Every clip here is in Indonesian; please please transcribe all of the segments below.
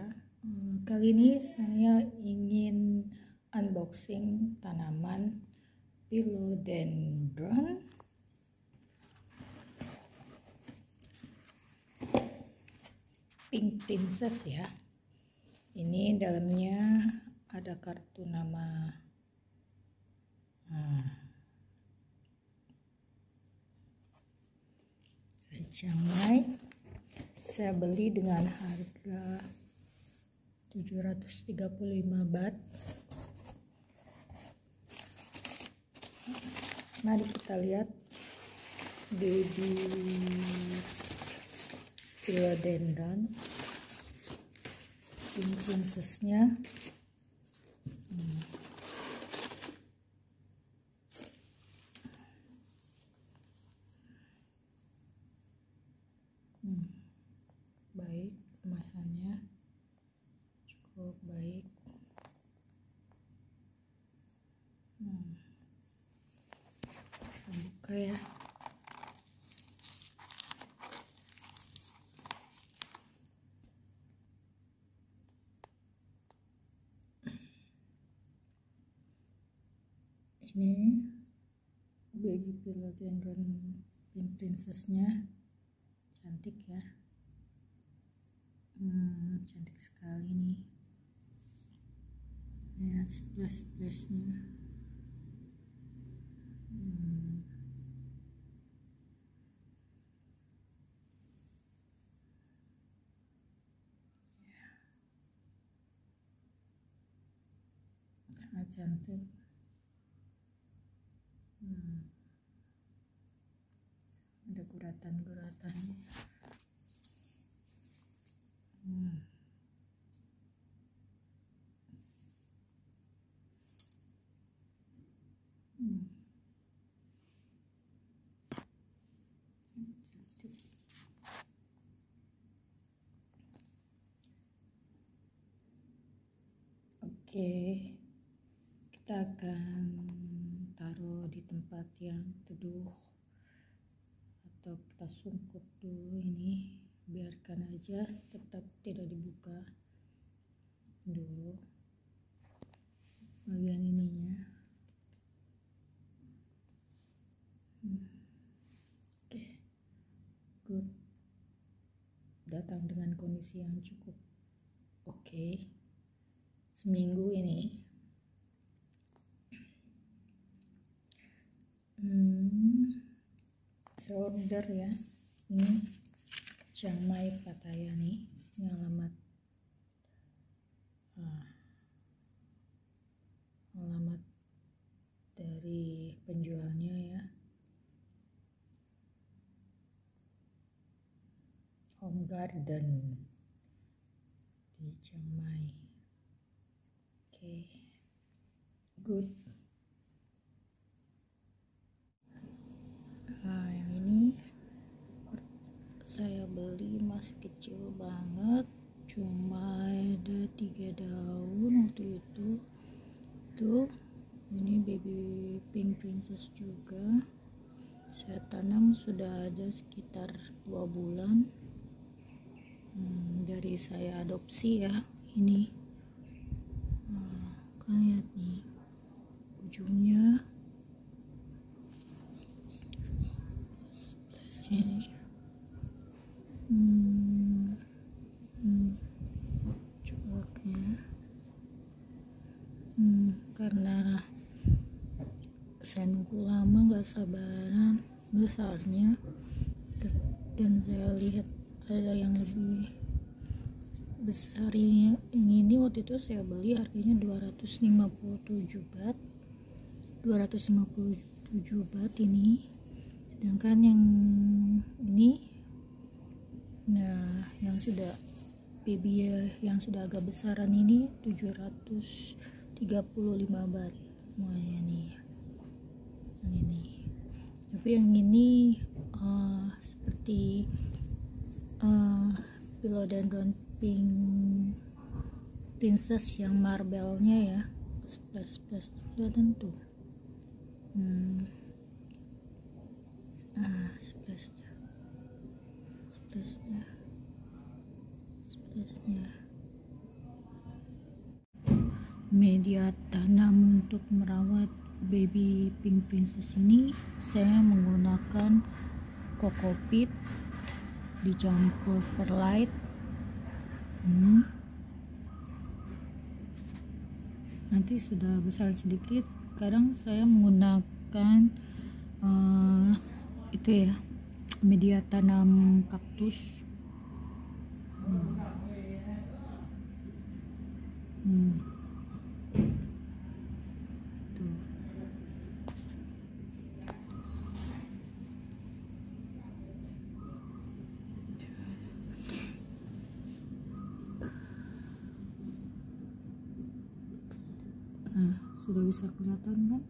ya. Kali ini saya ingin unboxing tanaman philodendron pink princess ya. Ini dalamnya ada kartu nama. Chiangmai. Saya beli dengan harga 735 baht. Mari kita lihat baby philodendron pink princess-nya. Baik, kemasannya cukup baik. Kita buka ya. Ini baby philodendron pink princess-nya, cantik ya. Cantik sekali nih. Lihat splash-splashnya. Sangat cantik. Ada guratan-guratannya. Cantik. Oke, kita akan taruh di tempat yang teduh atau kita sungkup dulu. Ini biarkan aja, tetap tidak dibuka dulu bagian ininya. Oke, good. Datang dengan kondisi yang cukup oke. Seminggu ini saya order ya. Ini Chiangmai Pattaya nih. Ini alamat dari penjualnya ya. Home Garden di Chiangmai. Oke, good. Yang ini saya beli masih kecil banget, cuma ada 3 daun waktu itu. Tuh, ini baby pink princess juga. Saya tanam sudah ada sekitar 2 bulan dari saya adopsi ya. Ini kan lihat nih ujungnya. Ini coklatnya. Karena saya nunggu lama, gak sabaran besarnya, dan saya lihat ada yang lebih besar. Yang ini waktu itu saya beli harganya 257 baht ini. Sedangkan yang ini, nah yang sudah baby ya, yang sudah agak besaran ini 735 baht semuanya nih. Yang ini, tapi yang ini seperti philodendron pink princess yang marble-nya ya, splash kelihatan tuh. splashnya media tanam untuk merawat baby pink princess ini, saya menggunakan kokopit dicampur perlite. Nanti sudah besar sedikit. Sekarang saya menggunakan itu ya, media tanam kaktus. Tuh. Nah, sudah bisa kelihatan kan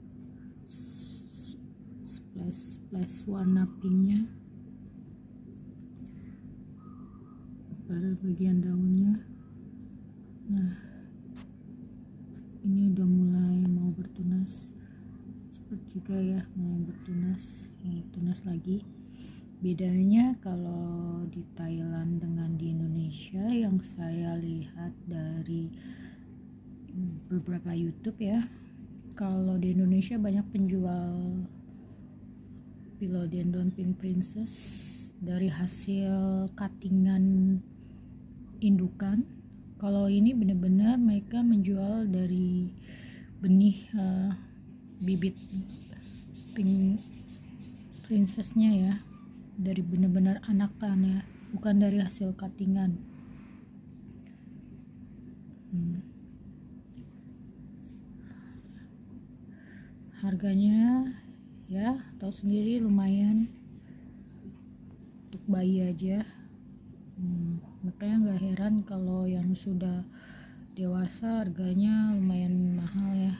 splash warna pinknya pada bagian daunnya. Nah, ini udah mulai mau bertunas, cepat juga ya, mau tunas lagi. Bedanya kalau di Thailand dengan di Indonesia, yang saya lihat dari beberapa YouTube ya, kalau di Indonesia banyak penjual Philodendron Pink Princess dari hasil cuttingan indukan. Kalau ini benar-benar mereka menjual dari benih bibit pink princessnya ya, dari benar-benar anakan ya, bukan dari hasil cuttingan. Harganya ya tahu sendiri, lumayan untuk bayi aja. Makanya nggak heran kalau yang sudah dewasa harganya lumayan mahal ya.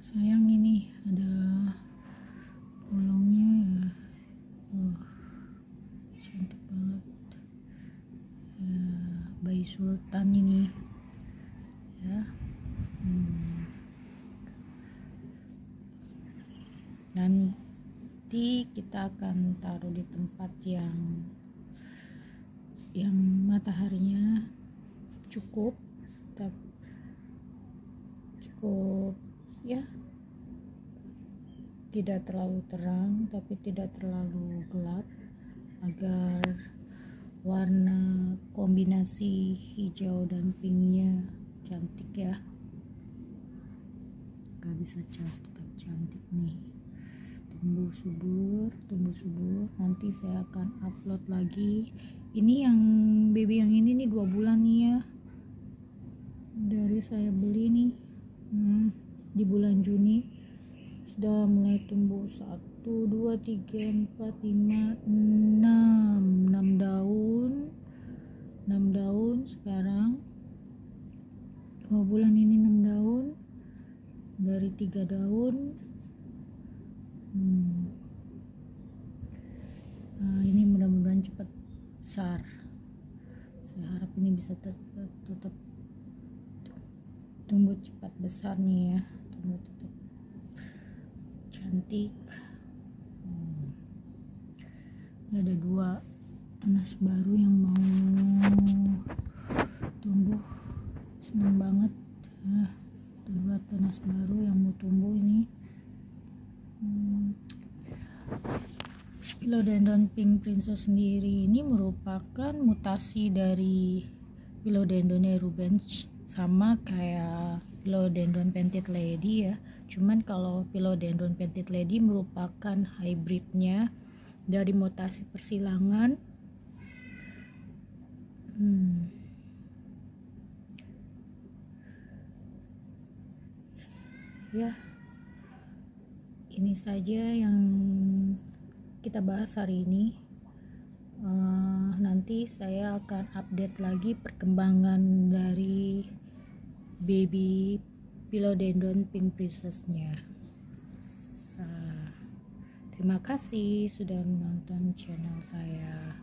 Sayang ini ada bolongnya ya. Cantik banget ya, bayi sultan ini ya. Nanti kita akan taruh di tempat yang mataharinya cukup ya, tidak terlalu terang tapi tidak terlalu gelap, agar warna kombinasi hijau dan pinknya cantik ya. Gak bisa tetap cantik nih. Tumbuh subur. Nanti saya akan upload lagi. Ini yang baby yang ini nih 2 bulan nih ya, dari saya beli nih di bulan Juni. Sudah mulai tumbuh 1, 2, 3, 4, 5, 6 daun. 6 daun sekarang. 2 bulan ini 6 daun dari 3 daun. Ini mudah-mudahan cepat besar. Saya harap ini bisa tetap tumbuh cepat besar nih ya, tumbuh tetap cantik. Ini ada 2 tunas baru yang mau tumbuh, seneng banget ya. Ada 2 tunas baru yang mau tumbuh ini. Philodendron Pink Princess sendiri ini merupakan mutasi dari Philodendron rubens, sama kayak Philodendron Painted Lady ya. Cuman kalau Philodendron Painted Lady merupakan hybridnya dari mutasi persilangan. Ya, ini saja yang kita bahas hari ini. Nanti saya akan update lagi perkembangan dari baby Philodendron Pink Princess-nya. Terima kasih sudah menonton channel saya.